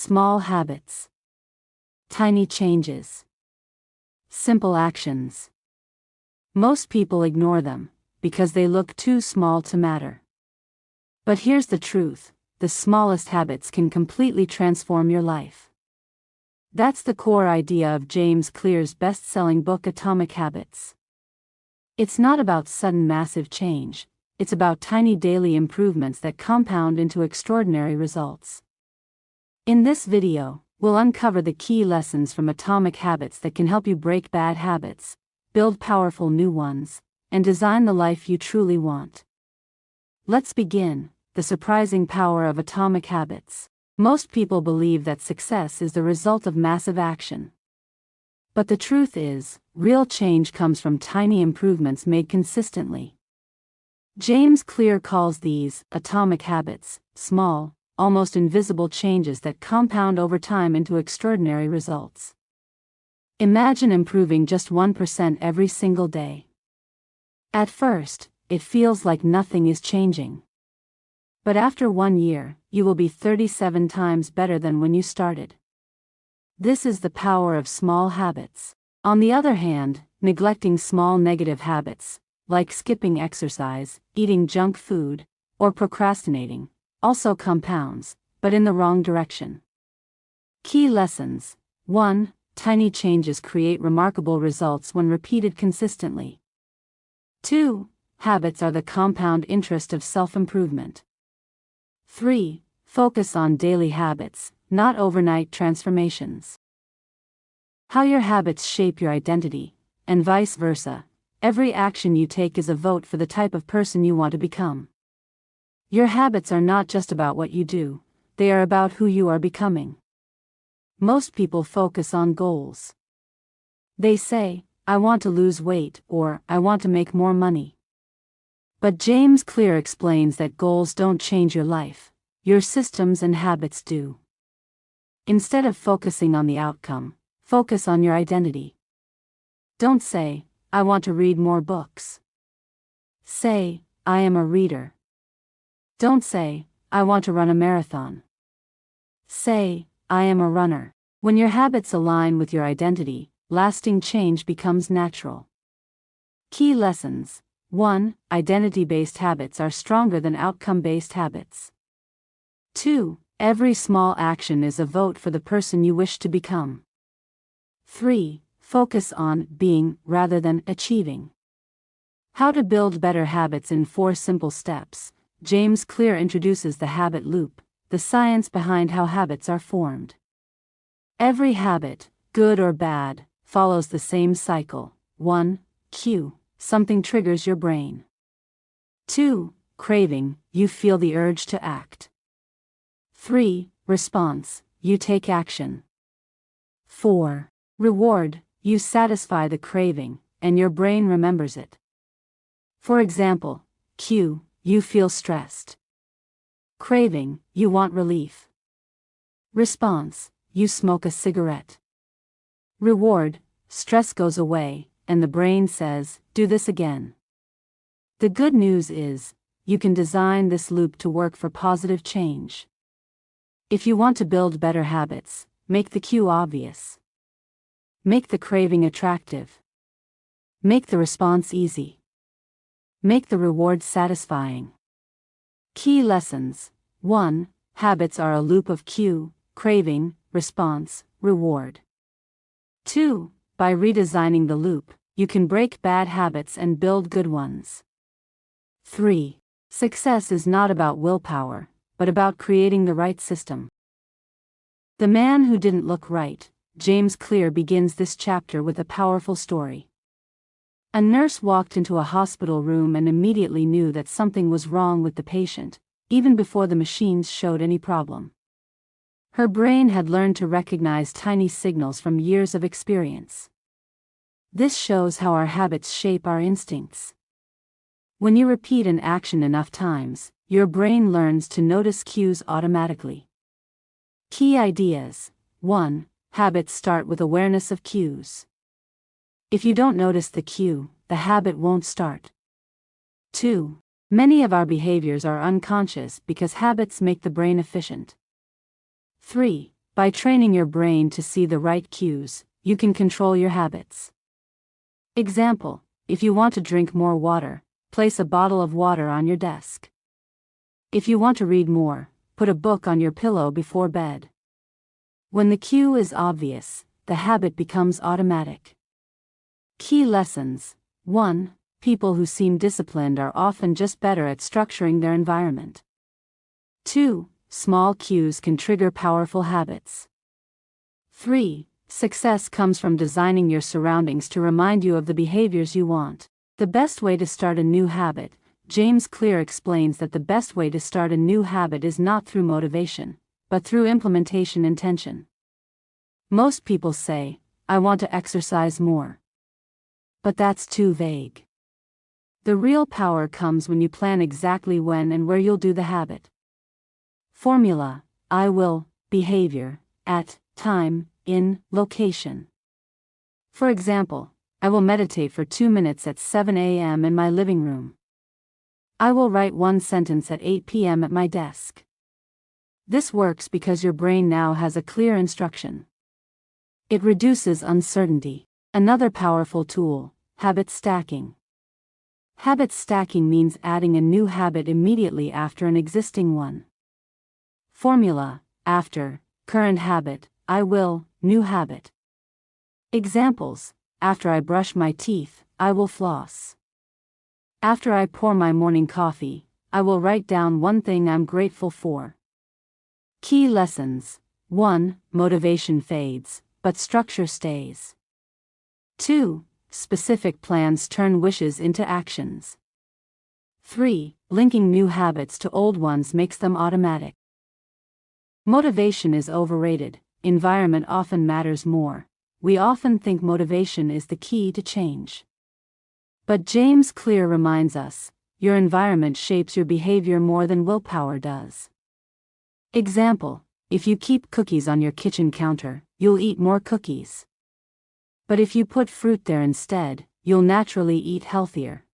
Small habits. Tiny changes. Simple actions. Most people ignore them, because they look too small to matter. But here's the truth, the smallest habits can completely transform your life. That's the core idea of James Clear's best-selling book Atomic Habits. It's not about sudden massive change, it's about tiny daily improvements that compound into extraordinary results. In this video, we'll uncover the key lessons from Atomic Habits that can help you break bad habits, build powerful new ones, and design the life you truly want. Let's begin. The surprising power of Atomic Habits. Most people believe that success is the result of massive action. But the truth is, real change comes from tiny improvements made consistently. James Clear calls these atomic habits, small, almost invisible changes that compound over time into extraordinary results. Imagine improving just 1% every single day. At first, it feels like nothing is changing. But after 1 year, you will be 37 times better than when you started. This is the power of small habits. On the other hand, neglecting small negative habits, like skipping exercise, eating junk food, or procrastinating, also compounds, but in the wrong direction. Key lessons. 1. Tiny changes create remarkable results when repeated consistently. 2. Habits are the compound interest of self-improvement. 3. Focus on daily habits, not overnight transformations. How your habits shape your identity, and vice versa. Every action you take is a vote for the type of person you want to become. Your habits are not just about what you do, they are about who you are becoming. Most people focus on goals. They say, I want to lose weight, or I want to make more money. But James Clear explains that goals don't change your life, your systems and habits do. Instead of focusing on the outcome, focus on your identity. Don't say, I want to read more books. Say, I am a reader. Don't say, I want to run a marathon. Say, I am a runner. When your habits align with your identity, lasting change becomes natural. Key lessons. 1. Identity-based habits are stronger than outcome-based habits. 2. Every small action is a vote for the person you wish to become. 3. Focus on being rather than achieving. How to build better habits in 4 simple steps. James Clear introduces the habit loop, the science behind how habits are formed. Every habit, good or bad, follows the same cycle. 1. Cue. Something triggers your brain. 2. Craving. You feel the urge to act. 3. Response. You take action. 4. Reward. You satisfy the craving, and your brain remembers it. For example, cue. You feel stressed. Craving. You want relief. Response. You smoke a cigarette. Reward. Stress goes away, and the brain says, do this again. The good news is, you can design this loop to work for positive change. If you want to build better habits, make the cue obvious. Make the craving attractive. Make the response easy. Make the reward satisfying. Key lessons. 1. Habits are a loop of cue, craving, response, reward. 2. By redesigning the loop, you can break bad habits and build good ones. 3. Success is not about willpower, but about creating the right system. The Man Who Didn't Look Right. James Clear begins this chapter with a powerful story. A nurse walked into a hospital room and immediately knew that something was wrong with the patient, even before the machines showed any problem. Her brain had learned to recognize tiny signals from years of experience. This shows how our habits shape our instincts. When you repeat an action enough times, your brain learns to notice cues automatically. Key ideas. 1. Habits start with awareness of cues. If you don't notice the cue, the habit won't start. 2. Many of our behaviors are unconscious because habits make the brain efficient. 3. By training your brain to see the right cues, you can control your habits. Example: if you want to drink more water, place a bottle of water on your desk. If you want to read more, put a book on your pillow before bed. When the cue is obvious, the habit becomes automatic. Key lessons: 1. People who seem disciplined are often just better at structuring their environment. 2. Small cues can trigger powerful habits. 3. Success comes from designing your surroundings to remind you of the behaviors you want. The best way to start a new habit. James Clear explains that the best way to start a new habit is not through motivation, but through implementation intention. Most people say, "I want to exercise more." But that's too vague. The real power comes when you plan exactly when and where you'll do the habit. Formula: I will, behavior, at, time, in, location. For example, I will meditate for 2 minutes at 7 a.m. in my living room. I will write one sentence at 8 p.m. at my desk. This works because your brain now has a clear instruction. It reduces uncertainty. Another powerful tool: habit stacking. Habit stacking means adding a new habit immediately after an existing one. Formula: after, current habit, I will, new habit. Examples: after I brush my teeth, I will floss. After I pour my morning coffee, I will write down one thing I'm grateful for. Key lessons: 1. Motivation fades, but structure stays. 2. Specific plans turn wishes into actions. 3. Linking new habits to old ones makes them automatic. Motivation is overrated. Environment often matters more. We often think motivation is the key to change. But James Clear reminds us, your environment shapes your behavior more than willpower does. Example: if you keep cookies on your kitchen counter, you'll eat more cookies. But if you put fruit there instead, you'll naturally eat healthier.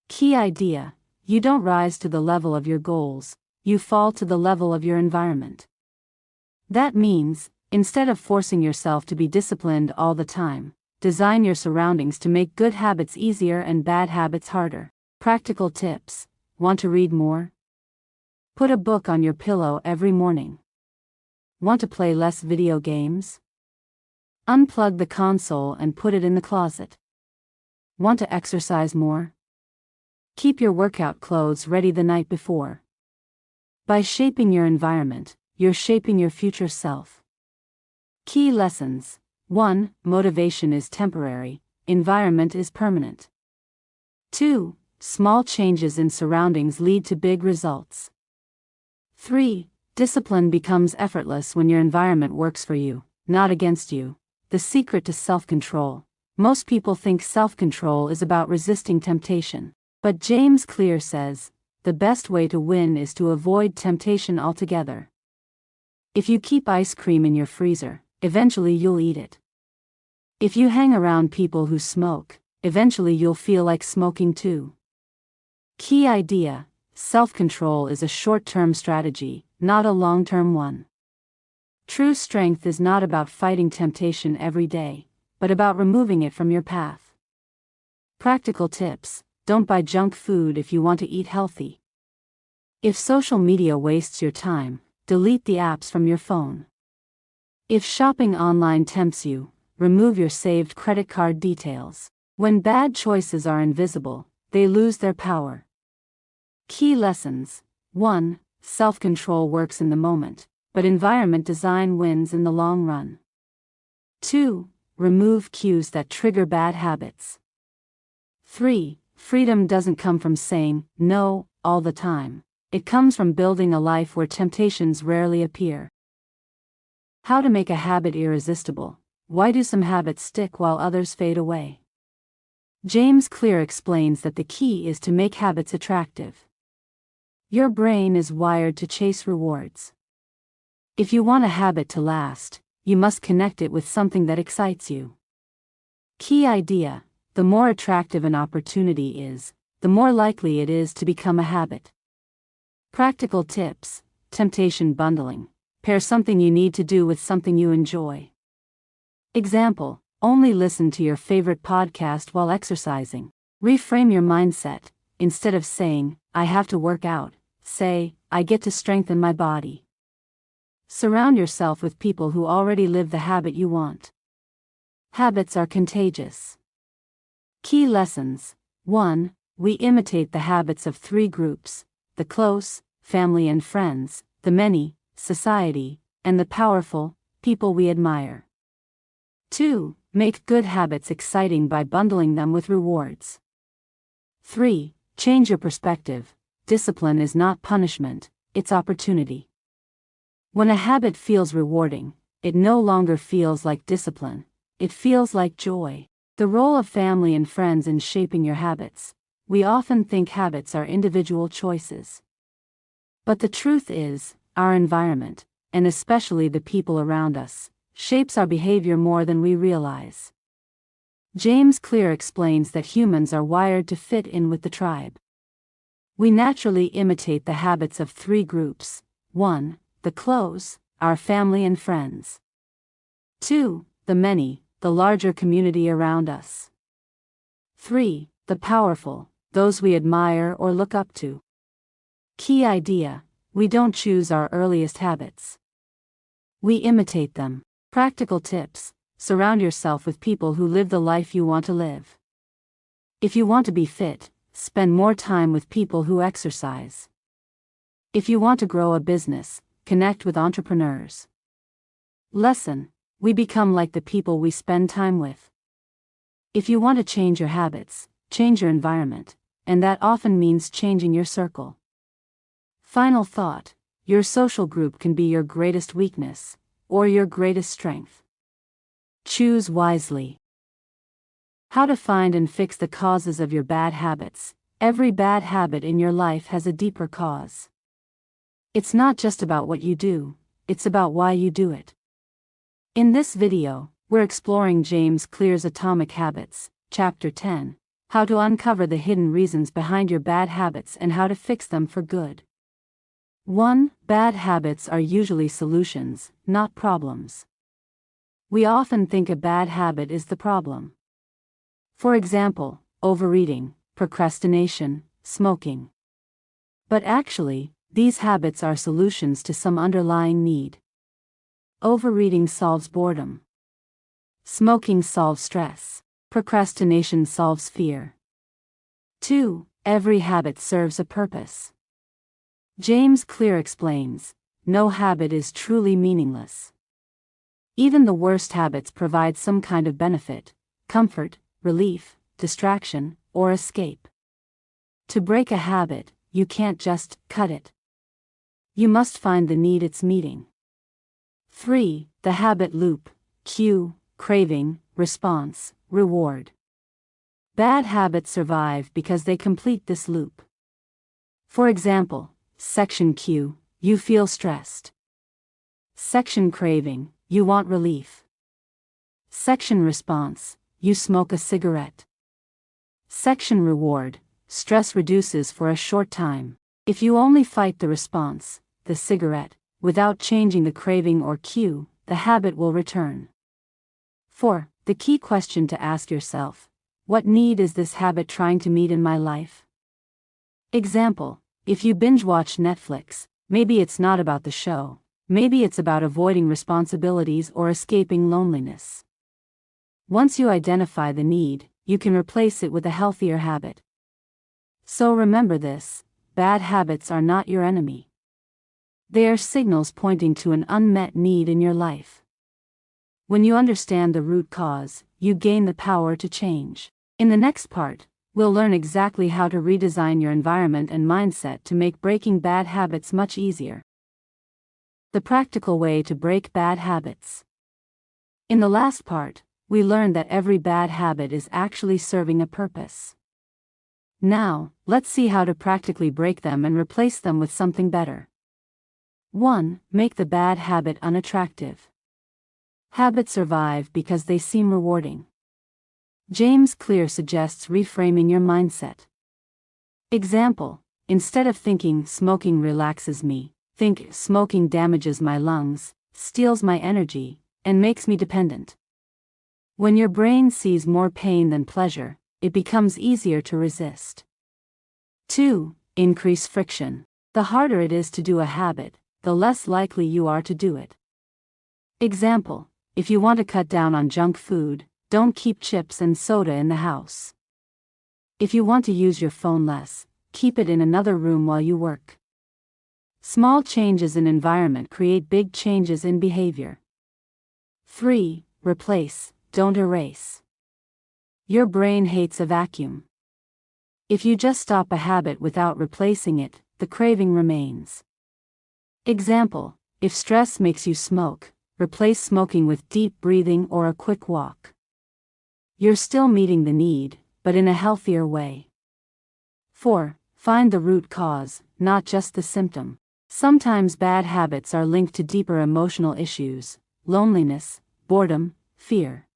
Key idea: you don't rise to the level of your goals, you fall to the level of your environment. That means, instead of forcing yourself to be disciplined all the time, design your surroundings to make good habits easier and bad habits harder. Practical tips: want to read more? Put a book on your pillow every morning. Want to play less video games? Unplug the console and put it in the closet. Want to exercise more? Keep your workout clothes ready the night before. By shaping your environment, you're shaping your future self. Key lessons: 1. Motivation is temporary, environment is permanent. 2. Small changes in surroundings lead to big results. 3. Discipline becomes effortless when your environment works for you, not against you. The secret to self-control. Most people think self-control is about resisting temptation. But James Clear says, the best way to win is to avoid temptation altogether. If you keep ice cream in your freezer, eventually you'll eat it. If you hang around people who smoke, eventually you'll feel like smoking too. Key idea: self-control is a short-term strategy, not a long-term one. True strength is not about fighting temptation every day, but about removing it from your path. Practical tips: don't buy junk food if you want to eat healthy. If social media wastes your time, delete the apps from your phone. If shopping online tempts you, remove your saved credit card details. When bad choices are invisible, they lose their power. Key lessons: 1. Self-control works in the moment, but environment design wins in the long run. 2. Remove cues that trigger bad habits. 3. Freedom doesn't come from saying no all the time. It comes from building a life where temptations rarely appear. How to make a habit irresistible. Why do some habits stick while others fade away? James Clear explains that the key is to make habits attractive. Your brain is wired to chase rewards. If you want a habit to last, you must connect it with something that excites you. Key idea: the more attractive an opportunity is, the more likely it is to become a habit. Practical tips: temptation bundling. Pair something you need to do with something you enjoy. Example, only listen to your favorite podcast while exercising. Reframe your mindset. Instead of saying, I have to work out, say, I get to strengthen my body. Surround yourself with people who already live the habit you want. Habits are contagious. Key lessons. 1. We imitate the habits of 3 groups: the close, family and friends; the many, society; and the powerful, people we admire. 2. Make good habits exciting by bundling them with rewards. 3. Change your perspective. Discipline is not punishment, it's opportunity. When a habit feels rewarding, it no longer feels like discipline, it feels like joy. The role of family and friends in shaping your habits. We often think habits are individual choices. But the truth is, our environment, and especially the people around us, shapes our behavior more than we realize. James Clear explains that humans are wired to fit in with the tribe. We naturally imitate the habits of 3 groups. 1. The close, our family and friends. 2. The many, the larger community around us. 3. The powerful, those we admire or look up to. Key idea: we don't choose our earliest habits. We imitate them. Practical tips: surround yourself with people who live the life you want to live. If you want to be fit, spend more time with people who exercise. If you want to grow a business, connect with entrepreneurs. Lesson: we become like the people we spend time with. If you want to change your habits, change your environment, and that often means changing your circle. Final thought: your social group can be your greatest weakness, or your greatest strength. Choose wisely. How to find and fix the causes of your bad habits. Every bad habit in your life has a deeper cause. It's not just about what you do, it's about why you do it. In this video, we're exploring James Clear's Atomic Habits, Chapter 10, how to uncover the hidden reasons behind your bad habits and how to fix them for good. 1. Bad habits are usually solutions, not problems. We often think a bad habit is the problem. For example, overeating, procrastination, smoking. But actually, these habits are solutions to some underlying need. Overeating solves boredom. Smoking solves stress. Procrastination solves fear. 2. Every habit serves a purpose. James Clear explains, no habit is truly meaningless. Even the worst habits provide some kind of benefit: comfort, relief, distraction, or escape. To break a habit, you can't just cut it. You must find the need it's meeting. 3. The habit loop: cue, craving, response, reward. Bad habits survive because they complete this loop. For example, section cue: you feel stressed. Section craving: you want relief. Section response: you smoke a cigarette. Section reward: stress reduces for a short time. If you only fight the response, the cigarette, without changing the craving or cue, the habit will return. 4. The key question to ask yourself: what need is this habit trying to meet in my life? Example: if you binge watch Netflix, maybe it's not about the show, maybe it's about avoiding responsibilities or escaping loneliness. Once you identify the need, you can replace it with a healthier habit. So remember this: bad habits are not your enemy. They are signals pointing to an unmet need in your life. When you understand the root cause, you gain the power to change. In the next part, we'll learn exactly how to redesign your environment and mindset to make breaking bad habits much easier. The practical way to break bad habits. In the last part, we learned that every bad habit is actually serving a purpose. Now, let's see how to practically break them and replace them with something better. 1. Make the bad habit unattractive. Habits survive because they seem rewarding. James Clear suggests reframing your mindset. Example: instead of thinking smoking relaxes me, Think smoking damages my lungs, steals my energy, and makes me dependent. When your brain sees more pain than pleasure, it becomes easier to resist. 2. Increase friction. The harder it is to do a habit, the less likely you are to do it. Example: if you want to cut down on junk food, don't keep chips and soda in the house. If you want to use your phone less, keep it in another room while you work. Small changes in environment create big changes in behavior. 3. Replace, don't erase. Your brain hates a vacuum. If you just stop a habit without replacing it, the craving remains. Example: if stress makes you smoke, replace smoking with deep breathing or a quick walk. You're still meeting the need, but in a healthier way. 4. Find the root cause, not just the symptom. Sometimes bad habits are linked to deeper emotional issues: loneliness, boredom, fear.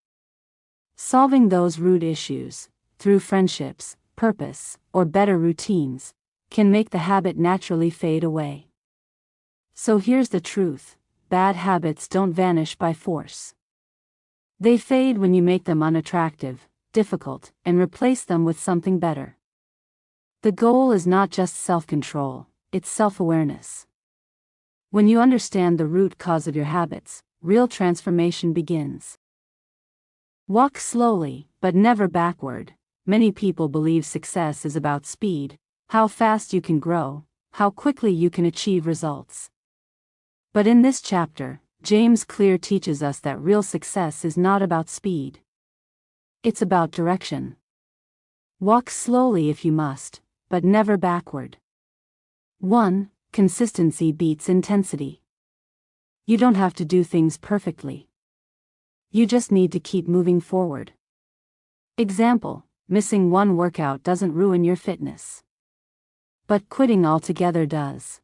Solving those root issues, through friendships, purpose, or better routines, can make the habit naturally fade away. So here's the truth: bad habits don't vanish by force. They fade when you make them unattractive, difficult, and replace them with something better. The goal is not just self-control, it's self-awareness. When you understand the root cause of your habits, real transformation begins. Walk slowly, but never backward. Many people believe success is about speed, how fast you can grow, how quickly you can achieve results. But in this chapter, James Clear teaches us that real success is not about speed. It's about direction. Walk slowly if you must, but never backward. 1. Consistency beats intensity. You don't have to do things perfectly. You just need to keep moving forward. Example: missing one workout doesn't ruin your fitness. But quitting altogether does.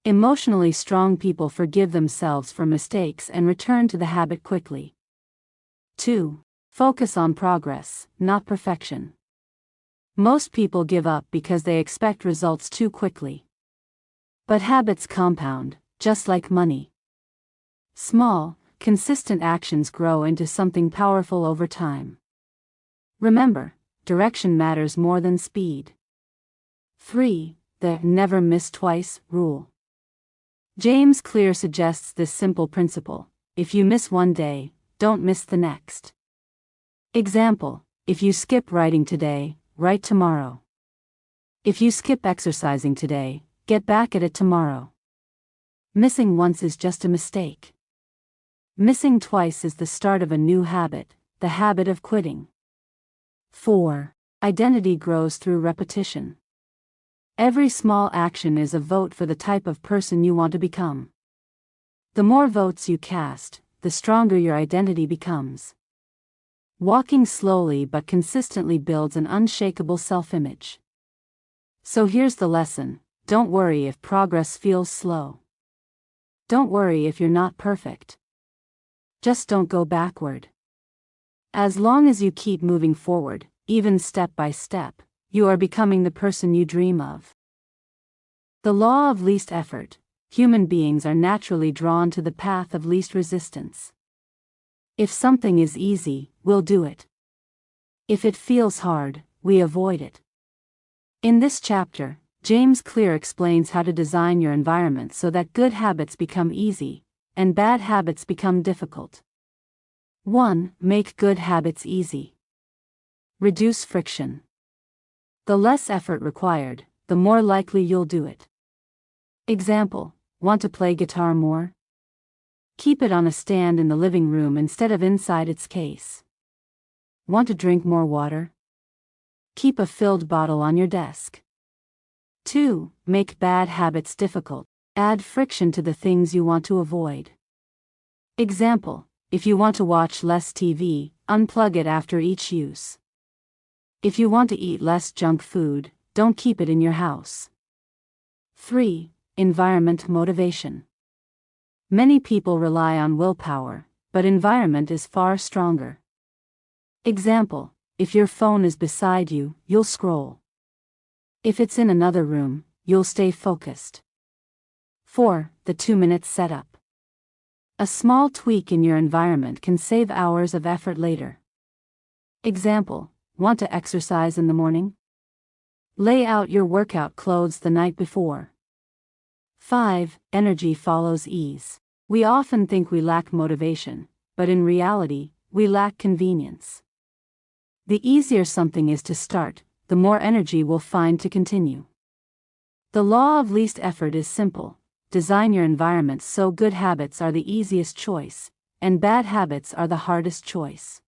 Emotionally strong people forgive themselves for mistakes and return to the habit quickly. 2. Focus on progress, not perfection. Most people give up because they expect results too quickly. But habits compound, just like money. Small, consistent actions grow into something powerful over time. Remember, direction matters more than speed. 3. The never miss twice rule. James Clear suggests this simple principle: if you miss one day, don't miss the next. Example: if you skip writing today, write tomorrow. If you skip exercising today, get back at it tomorrow. Missing once is just a mistake. Missing twice is the start of a new habit, the habit of quitting. 4. Identity grows through repetition. Every small action is a vote for the type of person you want to become. The more votes you cast, the stronger your identity becomes. Walking slowly but consistently builds an unshakable self-image. So here's the lesson: don't worry if progress feels slow. Don't worry if you're not perfect. Just don't go backward. As long as you keep moving forward, even step by step, you are becoming the person you dream of. The law of least effort: human beings are naturally drawn to the path of least resistance. If something is easy, we'll do it. If it feels hard, we avoid it. In this chapter, James Clear explains how to design your environment so that good habits become easy, and bad habits become difficult. 1. Make good habits easy. Reduce friction. The less effort required, the more likely you'll do it. Example: want to play guitar more? Keep it on a stand in the living room instead of inside its case. Want to drink more water? Keep a filled bottle on your desk. 2. Make bad habits difficult. Add friction to the things you want to avoid. Example: if you want to watch less TV, unplug it after each use. If you want to eat less junk food, don't keep it in your house. 3. Environment motivation. Many people rely on willpower, but environment is far stronger. Example: if your phone is beside you, you'll scroll. If it's in another room, you'll stay focused. 4. The 2-minute setup. A small tweak in your environment can save hours of effort later. Example: want to exercise in the morning? Lay out your workout clothes the night before. 5. Energy follows ease. We often think we lack motivation, but in reality, we lack convenience. The easier something is to start, the more energy we'll find to continue. The law of least effort is simple. Design your environment so good habits are the easiest choice, and bad habits are the hardest choice.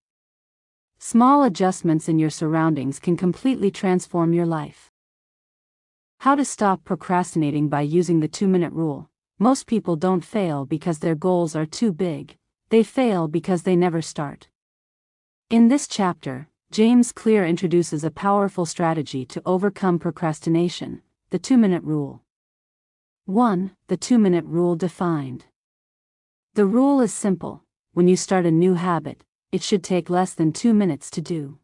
Small adjustments in your surroundings can completely transform your life. How to stop procrastinating by using the 2-minute rule. Most people don't fail because their goals are too big, they fail because they never start. In this chapter, James Clear introduces a powerful strategy to overcome procrastination: the 2-minute rule. 1. The 2-minute rule defined. The rule is simple: when you start a new habit, it should take less than 2 minutes to do.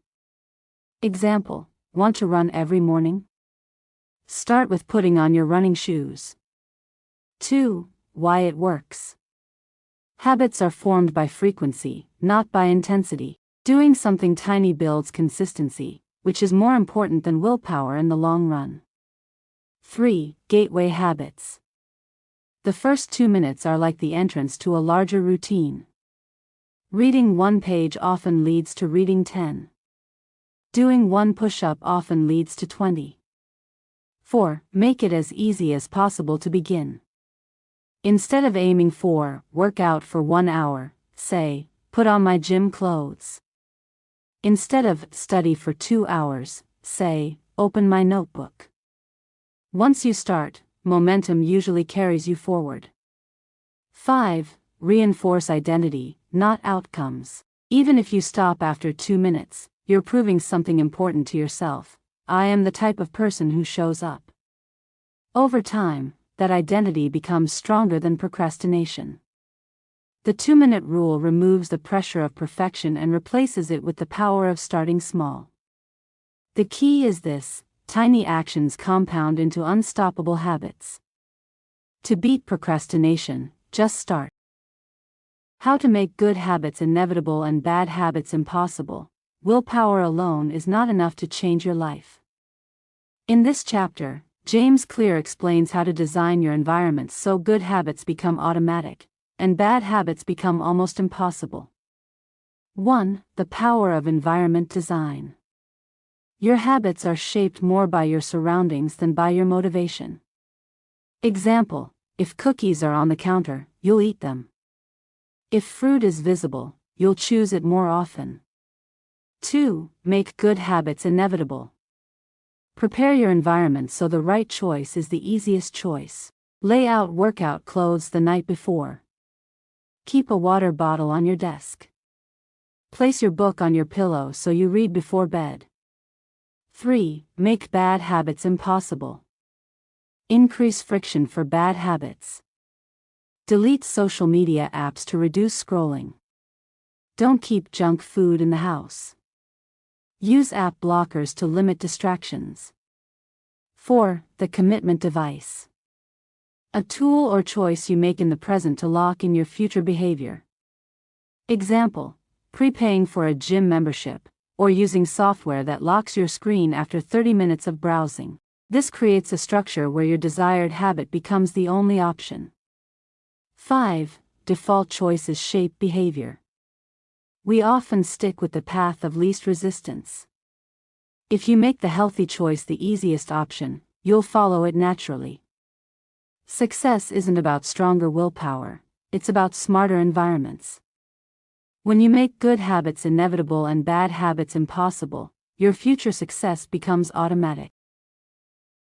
Example: want to run every morning? Start with putting on your running shoes. 2. Why it works. Habits are formed by frequency, not by intensity. Doing something tiny builds consistency, which is more important than willpower in the long run. 3. Gateway habits. The first 2 minutes are like the entrance to a larger routine. Reading 1 page often leads to reading 10. Doing 1 push-up often leads to 20. 4. Make it as easy as possible to begin. Instead of aiming for, work out for 1 hour, say, put on my gym clothes. Instead of, study for 2 hours, say, open my notebook. Once you start, momentum usually carries you forward. 5. Reinforce identity, not outcomes. Even if you stop after 2 minutes, you're proving something important to yourself. I am the type of person who shows up. Over time, that identity becomes stronger than procrastination. The 2-minute rule removes the pressure of perfection and replaces it with the power of starting small. The key is this: tiny actions compound into unstoppable habits. To beat procrastination, just start. How to make good habits inevitable and bad habits impossible. Willpower alone is not enough to change your life. In this chapter, James Clear explains how to design your environment so good habits become automatic, and bad habits become almost impossible. 1. The power of environment design. Your habits are shaped more by your surroundings than by your motivation. Example: if cookies are on the counter, you'll eat them. If fruit is visible, you'll choose it more often. 2. Make good habits inevitable. Prepare your environment so the right choice is the easiest choice. Lay out workout clothes the night before. Keep a water bottle on your desk. Place your book on your pillow so you read before bed. 3. Make bad habits impossible. Increase friction for bad habits. Delete social media apps to reduce scrolling. Don't keep junk food in the house. Use app blockers to limit distractions. 4. The commitment device. A tool or choice you make in the present to lock in your future behavior. Example: prepaying for a gym membership, or using software that locks your screen after 30 minutes of browsing. This creates a structure where your desired habit becomes the only option. 5. Default choices shape behavior. We often stick with the path of least resistance. If you make the healthy choice the easiest option, you'll follow it naturally. Success isn't about stronger willpower, it's about smarter environments. When you make good habits inevitable and bad habits impossible, your future success becomes automatic.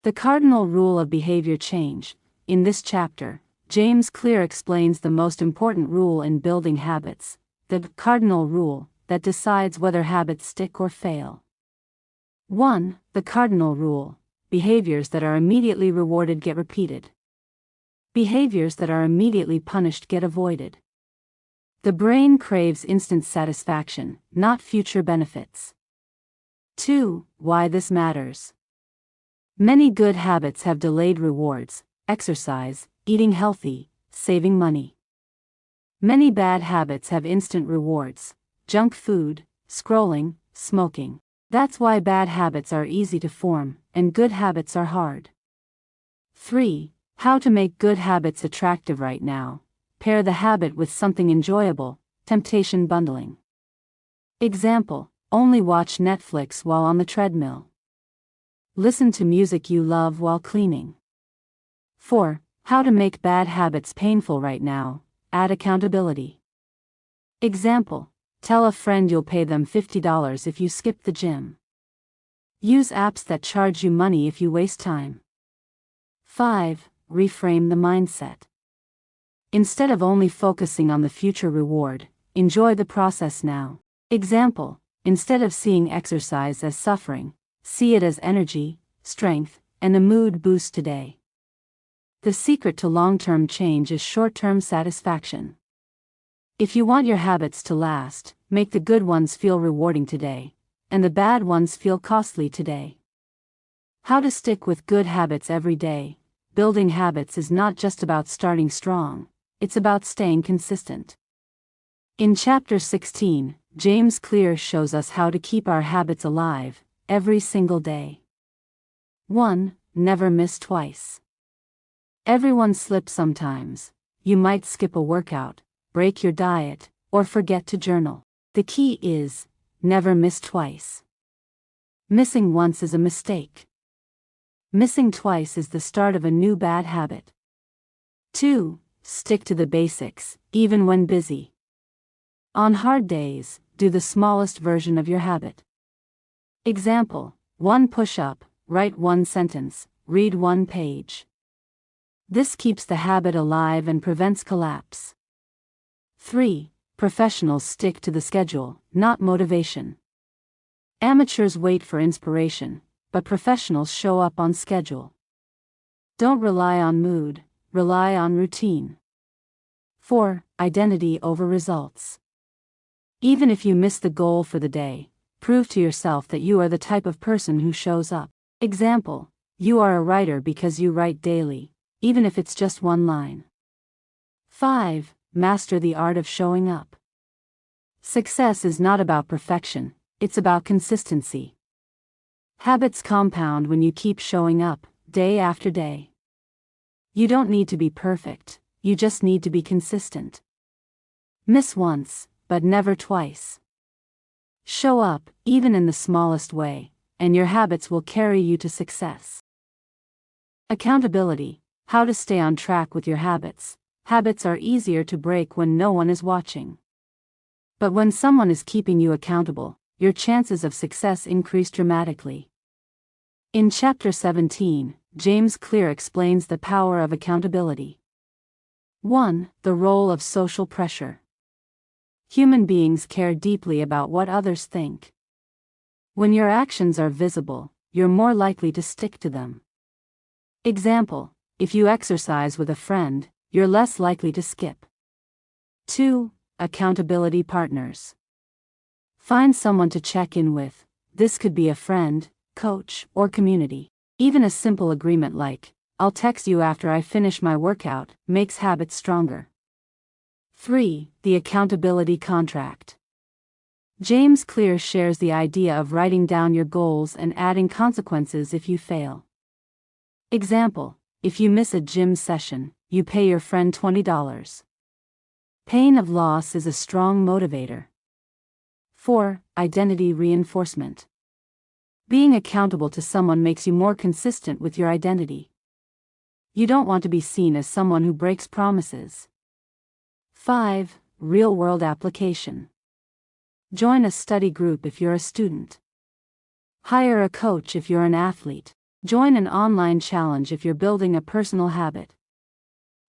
The cardinal rule of behavior change. In this chapter, James Clear explains the most important rule in building habits, the cardinal rule that decides whether habits stick or fail. 1. The cardinal rule: behaviors that are immediately rewarded get repeated. Behaviors that are immediately punished get avoided. The brain craves instant satisfaction, not future benefits. 2. Why this matters. Many good habits have delayed rewards: exercise, eating healthy, saving money. Many bad habits have instant rewards: junk food, scrolling, smoking. That's why bad habits are easy to form, and good habits are hard. 3. How to make good habits attractive right now. Pair the habit with something enjoyable, temptation bundling. Example: only watch Netflix while on the treadmill. Listen to music you love while cleaning. 4. How to make bad habits painful right now. Add accountability. Example: tell a friend you'll pay them $50 if you skip the gym. Use apps that charge you money if you waste time. 5. Reframe the mindset. Instead of only focusing on the future reward, enjoy the process now. Example: instead of seeing exercise as suffering, see it as energy, strength, and a mood boost today. The secret to long-term change is short-term satisfaction. If you want your habits to last, make the good ones feel rewarding today, and the bad ones feel costly today. How to stick with good habits every day. Building habits is not just about starting strong, it's about staying consistent. In Chapter 16, James Clear shows us how to keep our habits alive, every single day. 1. Never miss twice. Everyone slips sometimes. You might skip a workout, break your diet, or forget to journal. The key is, never miss twice. Missing once is a mistake. Missing twice is the start of a new bad habit. 2. Stick to the basics, even when busy. On hard days, do the smallest version of your habit. Example: 1 push-up, write 1 sentence, read 1 page. This keeps the habit alive and prevents collapse. 3. Professionals stick to the schedule, not motivation. Amateurs wait for inspiration, but professionals show up on schedule. Don't rely on mood, rely on routine. 4. Identity over results. Even if you miss the goal for the day, prove to yourself that you are the type of person who shows up. Example: you are a writer because you write daily, even if it's just 1 line. 5. Master the art of showing up. Success is not about perfection, it's about consistency. Habits compound when you keep showing up, day after day. You don't need to be perfect, you just need to be consistent. Miss once, but never twice. Show up, even in the smallest way, and your habits will carry you to success. Accountability. How to stay on track with your habits. Habits are easier to break when no one is watching. But when someone is keeping you accountable, your chances of success increase dramatically. In Chapter 17, James Clear explains the power of accountability. 1. The role of social pressure. Human beings care deeply about what others think. When your actions are visible, you're more likely to stick to them. Example: if you exercise with a friend, you're less likely to skip. 2. Accountability partners. Find someone to check in with. This could be a friend, coach, or community. Even a simple agreement like, "I'll text you after I finish my workout," makes habits stronger. 3. The accountability contract. James Clear shares the idea of writing down your goals and adding consequences if you fail. Example: if you miss a gym session, you pay your friend $20. Pain of loss is a strong motivator. 4. Identity reinforcement. Being accountable to someone makes you more consistent with your identity. You don't want to be seen as someone who breaks promises. 5. Real-world application. Join a study group if you're a student. Hire a coach if you're an athlete. Join an online challenge if you're building a personal habit.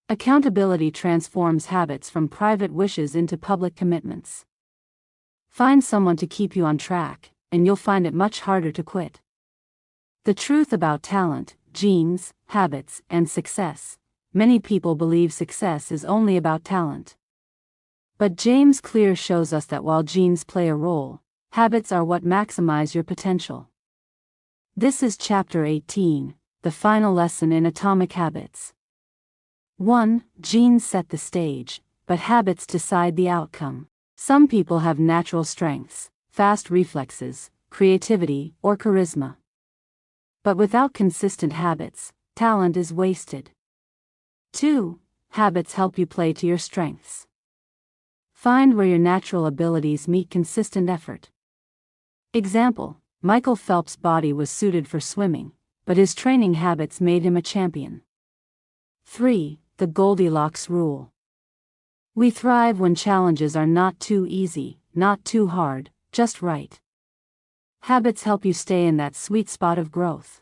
Accountability transforms habits from private wishes into public commitments. Find someone to keep you on track, and you'll find it much harder to quit. The truth about talent, genes, habits, and success. Many people believe success is only about talent. But James Clear shows us that while genes play a role, habits are what maximize your potential. This is Chapter 18, the final lesson in Atomic Habits. 1. Genes set the stage, but habits decide the outcome. Some people have natural strengths, fast reflexes, creativity, or charisma. But without consistent habits, talent is wasted. 2. Habits help you play to your strengths. Find where your natural abilities meet consistent effort. Example: Michael Phelps' body was suited for swimming, but his training habits made him a champion. 3. The Goldilocks rule. We thrive when challenges are not too easy, not too hard, just right. Habits help you stay in that sweet spot of growth.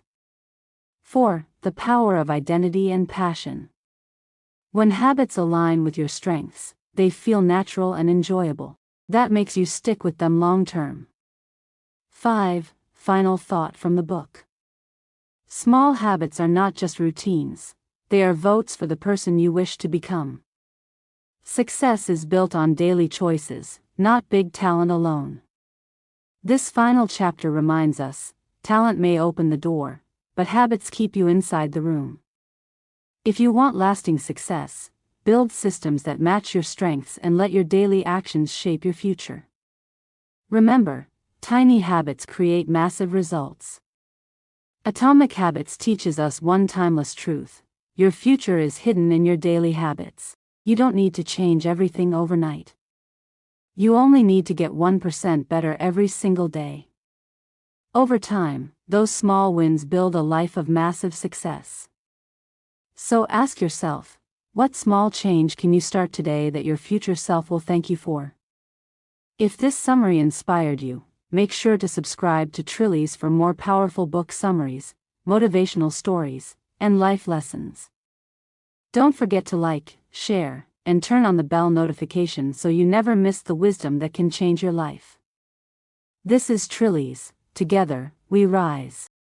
4. The power of identity and passion. When habits align with your strengths, they feel natural and enjoyable. That makes you stick with them long term. 5. Final thought from the book. Small habits are not just routines, they are votes for the person you wish to become. Success is built on daily choices, not big talent alone. This final chapter reminds us, talent may open the door, but habits keep you inside the room. If you want lasting success, build systems that match your strengths and let your daily actions shape your future. Remember, tiny habits create massive results. Atomic Habits teaches us one timeless truth: your future is hidden in your daily habits. You don't need to change everything overnight. You only need to get 1% better every single day. Over time, those small wins build a life of massive success. So ask yourself, what small change can you start today that your future self will thank you for? If this summary inspired you, make sure to subscribe to Trillies for more powerful book summaries, motivational stories, and life lessons. Don't forget to like, share, and turn on the bell notification so you never miss the wisdom that can change your life. This is Trillies. Together, we rise.